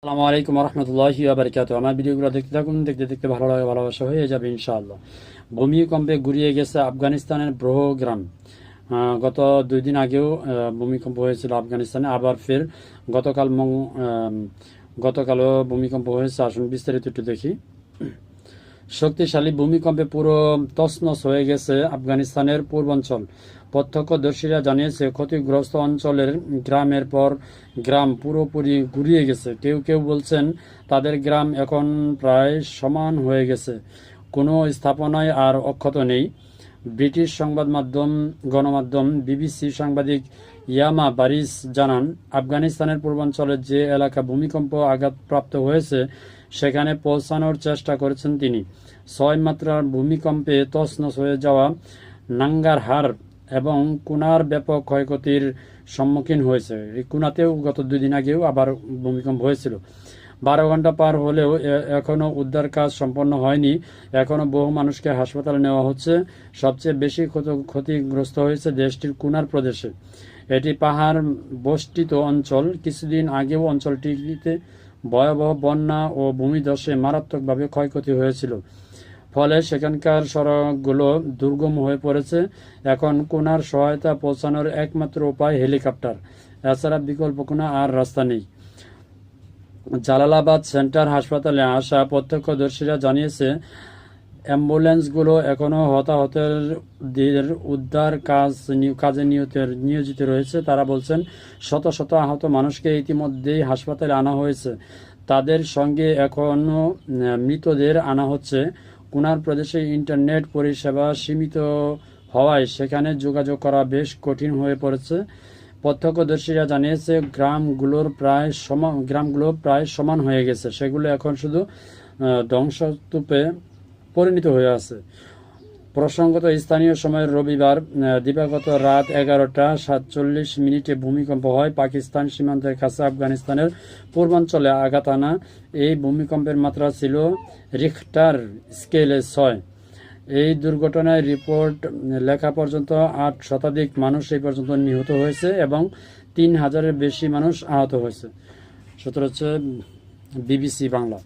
আসসালামু আলাইকুম রহমতুল্লাহি ওয়া বারাকাতুহু। আমার ভিডিওগুলো দেখতে থাকুন, দেখতে দেখতে ভালো লাগে, ভালোবাসা হয়ে যাবে ইনশাআল্লাহ। ভূমিকম্পে গুড়িয়ে গেছে আফগানিস্তানের গ্রাম। গত 2 দিন আগেও ভূমিকম্প হয়েছিল আফগানিস্তানে, আবার ফের গতকাল গতকালও ভূমিকম্প হয়েছে। আসুন বিস্তারিত একটু দেখি। শক্তিশালী ভূমিকম্পে পুরো তছনছ হয়ে গেছে আফগানিস্তানের পূর্বাঞ্চল। প্রত্যক্ষদর্শীরা জানিয়েছে ক্ষতিগ্রস্ত অঞ্চলের গ্রামের পর গ্রাম পুরোপুরি গুড়িয়ে গেছে। কেউ কেউ বলছেন তাদের গ্রাম এখন প্রায় সমান হয়ে গেছে, কোনো স্থাপনায় আর অক্ষত নেই। ব্রিটিশ গণমাধ্যম বিবিসি সাংবাদিক ইয়ামা বারিস জানান, আফগানিস্তানের পূর্বাঞ্চলের যে এলাকা ভূমিকম্প আঘাতপ্রাপ্ত হয়েছে সেখানে পৌঁছানোর চেষ্টা করেছেন তিনি। 6 মাত্রার ভূমিকম্পে তছনছ হয়ে যাওয়া নাঙ্গারহার এবং কুনার ব্যাপক ক্ষয়ক্ষতির সম্মুখীন হয়েছে। কুনাতেও গত 2 দিন আগেও আবার ভূমিকম্প হয়েছিল। 12 ঘন্টা পার হলেও এখনও উদ্ধার কাজ সম্পন্ন হয়নি। এখনও বহু মানুষকে হাসপাতালে নেওয়া হচ্ছে। সবচেয়ে বেশি ক্ষতিগ্রস্ত হয়েছে দেশটির কুনার প্রদেশে। এটি পাহাড় বেষ্টিত অঞ্চল। কিছুদিন আগেও অঞ্চলটিতে ভয়াবহ বন্যা ও ভূমিধসে মারাত্মকভাবে ক্ষয়ক্ষতি হয়েছিল। ফলে সেখানকার সড়কগুলো দুর্গম হয়ে পড়েছে। এখন কুনার সহায়তা পৌঁছানোর একমাত্র উপায় হেলিকপ্টার, এছাড়া বিকল্প কোনো আর রাস্তা নেই। জালালাবাদ সেন্টার হাসপাতালে আসা প্রত্যক্ষদর্শীরা জানিয়েছে অ্যাম্বুলেন্সগুলো এখনও হতাহতদের উদ্ধার কাজে নিয়োজিত রয়েছে। তারা বলছেন শত শত আহত মানুষকে ইতিমধ্যেই হাসপাতালে আনা হয়েছে। তাদের সঙ্গে এখনও মৃতদের আনা হচ্ছে। কুনার প্রদেশে ইন্টারনেট পরিষেবা সীমিত হওয়ায় সেখানে যোগাযোগ করা বেশ কঠিন হয়ে পড়েছে। প্রত্যক্ষদর্শীরা জানিয়েছে গ্রামগুলো প্রায় সমান হয়ে গেছে, সেগুলো এখন শুধু ধ্বংসস্তূপে পরিণত হয়ে আছে। প্রসঙ্গত, স্থানীয় সময় রবিবার দিবাগত রাত 11টা 47 ভূমিকম্প হয় পাকিস্তান সীমান্তের কাছে আফগানিস্তানের পূর্বাঞ্চলে আঘাত আনা। এই ভূমিকম্পের মাত্রা ছিল রিখটার স্কেলে 6। এই দুর্ঘটনায় রিপোর্ট লেখা পর্যন্ত 8 শতাধিক মানুষ এই পর্যন্ত নিহত হয়েছে এবং 3000-এর বেশি মানুষ আহত হয়েছে। সূত্র হচ্ছে বিবিসি বাংলা।